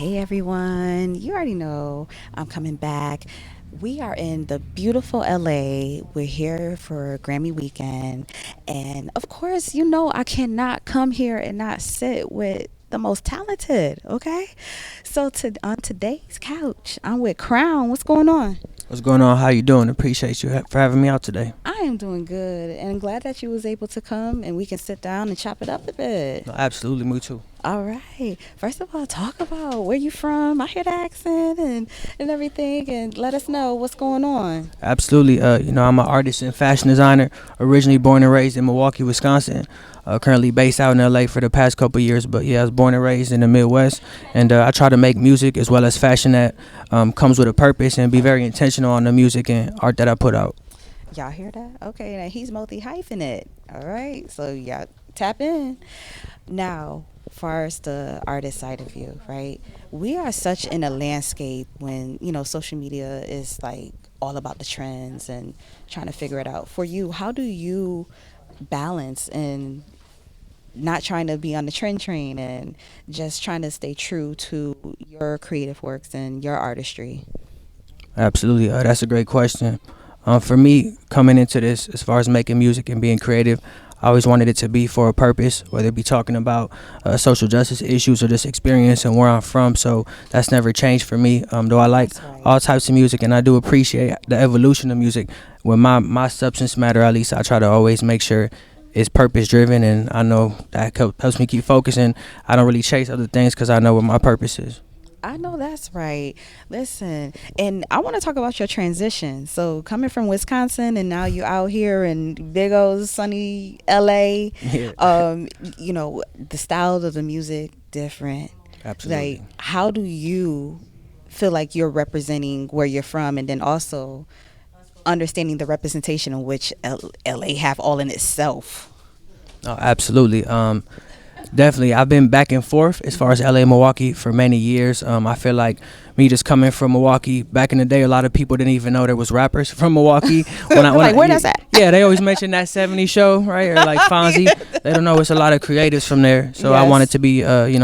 Hey everyone, you already know I'm coming back. We are in the beautiful LA. We're here for Grammy weekend. And of course, you know I cannot come here and not sit with the most talented, okay? So on today's couch, I'm with Crown. What's going on? What's going on? How you doing? Appreciate you for having me out today. I am doing good and I'm glad that you was able to come and we can sit down and chop it up a bit. No, absolutely, me too. All right. First of all, talk about where you from. I hear the accent and everything, and let us know what's going on. Absolutely. I'm an artist and fashion designer. Originally born and raised in Milwaukee, Wisconsin. Currently based out in LA for the past couple years. But yeah, I was born and raised in the Midwest, and I try to make music as well as fashion that comes with a purpose and be very intentional on the music and art that I put out. Y'all hear that? Okay, now he's multi hyphenate. All right, so yeah, tap in. Now, far as the artist side of you, right? We are such in a landscape when social media is like all about the trends and trying to figure it out. For you, how do you balance and not trying to be on the trend train and just trying to stay true to your creative works and your artistry? Absolutely. That's a great question. For me, coming into this, as far as making music and being creative, I always wanted it to be for a purpose, whether it be talking about social justice issues or just experience and where I'm from. So that's never changed for me. Though I like That's right. all types of music and I do appreciate the evolution of music. With my substance matter, at least I try to always make sure it's purpose driven, and I know that helps me keep focusing. I don't really chase other things because I know what my purpose is. I know that's right. Listen, and I want to talk about your transition. So coming from Wisconsin and now you out here in big old sunny LA, Yeah, the style of the music different. Like, absolutely. how do you feel like you're representing where you're from, and then also understanding the representation in which LA have all in itself? Oh, absolutely. Definitely, I've been back and forth as far as LA and Milwaukee for many years. I feel like me just coming from Milwaukee back in the day, a lot of people didn't even know there was rappers from Milwaukee. Like, where that's at? Yeah, they always mention that '70s show, right, or like Fonzie. They don't know it's a lot of creatives from there. So I wanted Yes. to be,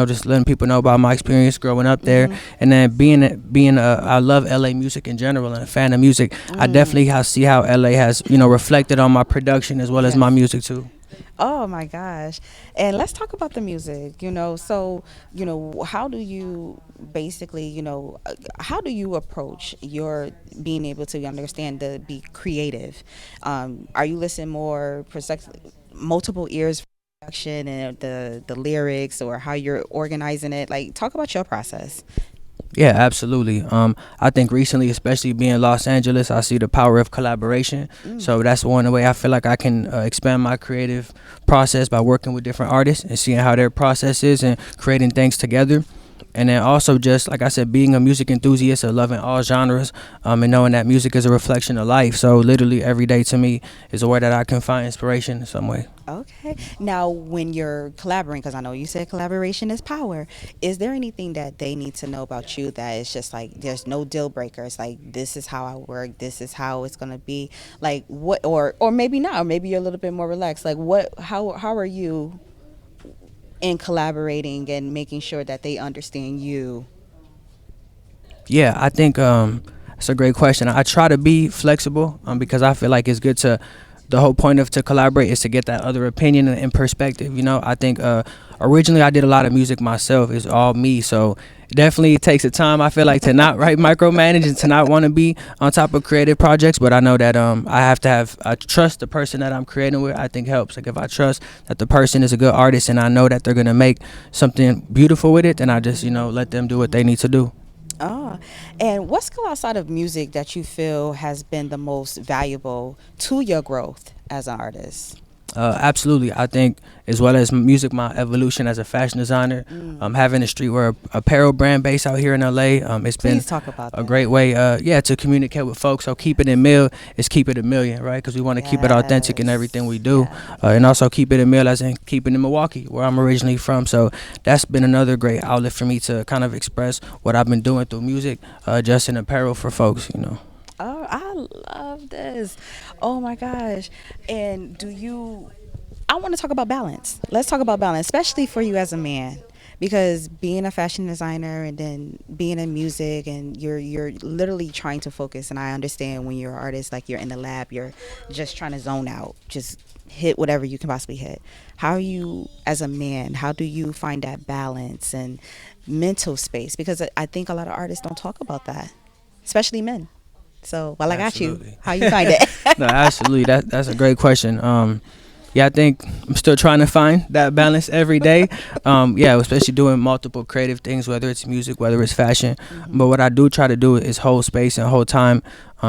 just letting people know about my experience growing up there, and then I love LA music in general and a fan of music. I definitely see how LA has, reflected on my production as well as my Yes. music too. Oh my gosh. And let's talk about the music, So, how do you basically, how do you approach your being able to understand to be creative? Are you listening more multiple ears for production and the lyrics, or how you're organizing it? Like, talk about your process. Yeah, absolutely. I think recently, especially being in Los Angeles, I see the power of collaboration. So that's one way I feel like I can expand my creative process by working with different artists and seeing how their process is and creating things together. And then also just like I said, being a music enthusiast and loving all genres, and knowing that music is a reflection of life. So literally every day to me is a way that I can find inspiration in some way. Okay. Now, when you're collaborating, because I know you said collaboration is power, is there anything that they need to know about you that is just like there's no deal breakers? Like, this is how I work, this is how it's gonna be. Like, what, or maybe not, or maybe you're a little bit more relaxed. Like, what? How are you in collaborating and making sure that they understand you? Yeah, I think it's a great question. I try to be flexible because I feel like it's good to. The whole point of to collaborate is to get that other opinion and perspective. I think originally I did a lot of music myself. It's all me, so definitely it takes a time. I feel like to not write micromanage and to not want to be on top of creative projects. But I know that I have to have I trust the person that I'm creating with. I think helps. Like if I trust that the person is a good artist and I know that they're gonna make something beautiful with it, then I just let them do what they need to do. Oh, and what skill outside of music that you feel has been the most valuable to your growth as an artist? Absolutely. I think as well as music, my evolution as a fashion designer, having a streetwear apparel brand based out here in LA, it's been Please talk about a that. great way, to communicate with folks. So keep it in mill is keep it a million, right? Because we want to keep it authentic in Yes. everything we do, Yeah. and also keep it in mill as in keep it in Milwaukee, where I'm originally from. So that's been another great outlet for me to kind of express what I've been doing through music, just in apparel for folks. Oh, I love this. Oh my gosh. And I want to talk about balance. Let's talk about balance, especially for you as a man. because being a fashion designer and then being in music, and you're literally trying to focus. And I understand when you're an artist, like you're in the lab, you're just trying to zone out, just hit whatever you can possibly hit. How are you as a man? How do you find that balance and mental space? Because I think a lot of artists don't talk about that, especially men. So while I got you, Absolutely. how you find it? No, absolutely. That's a great question. Yeah, I think I'm still trying to find that balance every day. Yeah, especially doing multiple creative things, whether it's music, whether it's fashion. But what I do try to do is hold space and hold time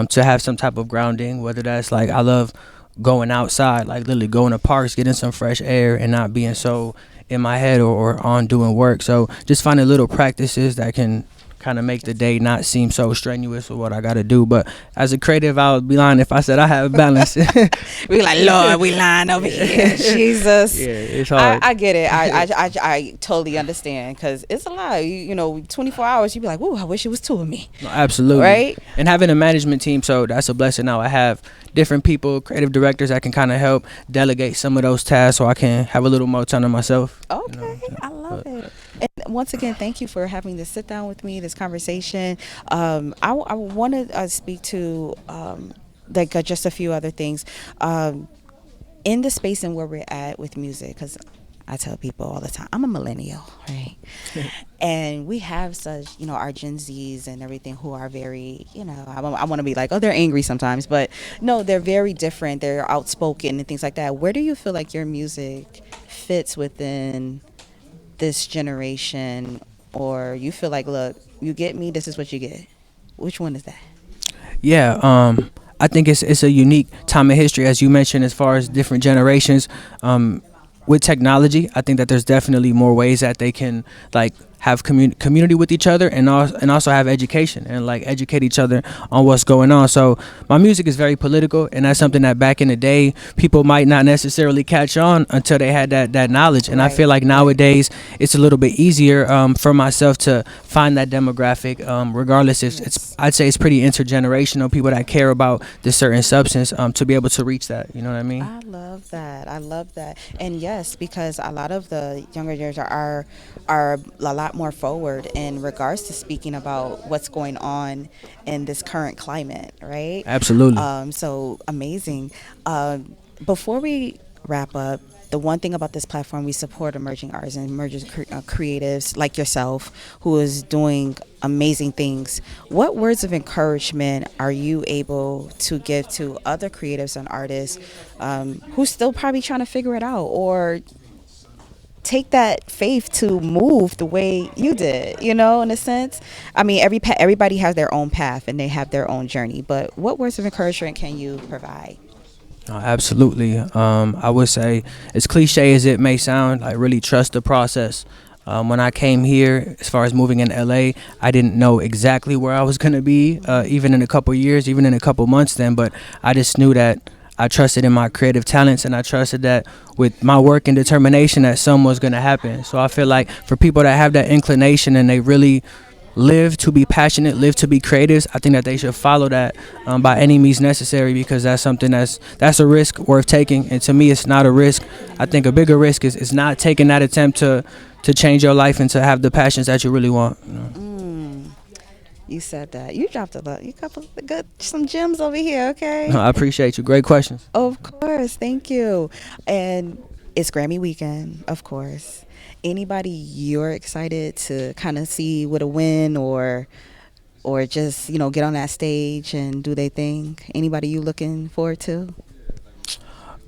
to have some type of grounding, whether that's like I love going outside, like literally going to parks, getting some fresh air and not being so in my head or on doing work. So just finding little practices that can kind of make the day not seem so strenuous with what I got to do. But as a creative, I would be lying if I said I have balance. We like, Lord, we lying over here. Jesus. Yeah, it's hard. I get it. I totally understand, because it's a lot. You know, 24 hours, you'd be like, whoa, I wish it was two of me. No, absolutely. Right? And having a management team, so that's a blessing now. I have different people, creative directors that can kind of help delegate some of those tasks so I can have a little more time to myself. Okay, I love it. And once again, thank you for having this sit down with me, this conversation. I want to speak to just a few other things in the space and where we're at with music, because I tell people all the time, I'm a millennial, right? And we have such, our Gen Zs and everything who are very, I want to be like, oh, they're angry sometimes, but no, they're very different. They're outspoken and things like that. Where do you feel like your music fits within this generation, or you feel like, look, you get me, this is what you get? Which one is that? Yeah, I think it's a unique time in history, as you mentioned, as far as different generations. With technology, I think that there's definitely more ways that they can like have community with each other, and also have education and like educate each other on what's going on. So my music is very political, and that's something that back in the day people might not necessarily catch on until they had that knowledge. And I feel like nowadays it's a little bit easier for myself to find that demographic, regardless if I'd say it's pretty intergenerational, people that care about this certain substance, to be able to reach that. You know what I mean? I love that. I love that. And yes, because a lot of the younger generation are a lot more forward in regards to speaking about what's going on in this current climate, right? Absolutely. So amazing. Before we wrap up, the one thing about this platform, we support emerging artists and emerging creatives like yourself, who is doing amazing things. What words of encouragement are you able to give to other creatives and artists who still probably trying to figure it out, or take that faith to move the way you did, in a sense? I mean, everybody has their own path and they have their own journey, but what words of encouragement can you provide? Absolutely. I would say, as cliche as it may sound, like really trust the process. When I came here, as far as moving in LA, I didn't know exactly where I was going to be, even in a couple years, even in a couple months then, but I just knew that I trusted in my creative talents, and I trusted that with my work and determination that something was going to happen. So I feel like for people that have that inclination and they really live to be passionate, live to be creatives, I think that they should follow that by any means necessary, because that's something that's a risk worth taking. And to me, it's not a risk. I think a bigger risk is not taking that attempt to change your life and to have the passions that you really want. You said that. You dropped some gems over here, okay? I appreciate you. Great questions. Of course. Thank you. And it's Grammy weekend, of course. Anybody you're excited to kind of see with a win, or just, get on that stage and do their thing? Anybody you looking forward to?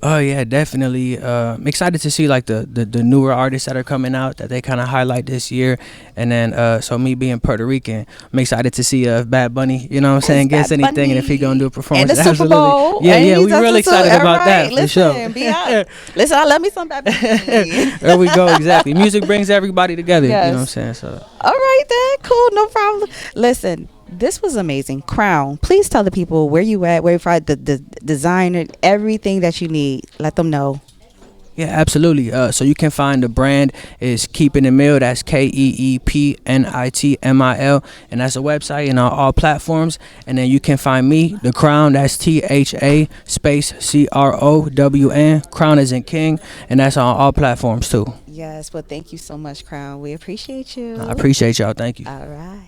Oh yeah, definitely. I'm excited to see like the newer artists that are coming out that they kind of highlight this year, and then so me being Puerto Rican, I'm excited to see Bad Bunny. You know what I'm saying? Gets anything, and if he gonna do a performance, and the Super Bowl. Yeah, we really excited about that for sure. Listen, I love me some Bad Bunny. There we go. Exactly. Music brings everybody together. Yes. You know what I'm saying? So. All right then, cool, no problem. Listen. This was amazing. Crown, please tell the people where you at, where you find the designer, everything that you need. Let them know. Yeah, absolutely. So you can find the brand is Keepin' It Mil. That's KEEPNITMIL, and that's a website and on all platforms. And then you can find me, The Crown. That's THA space CROWN. Crown is in King, and that's on all platforms too. Yes, well, thank you so much, Crown. We appreciate you. I appreciate y'all. Thank you. All right.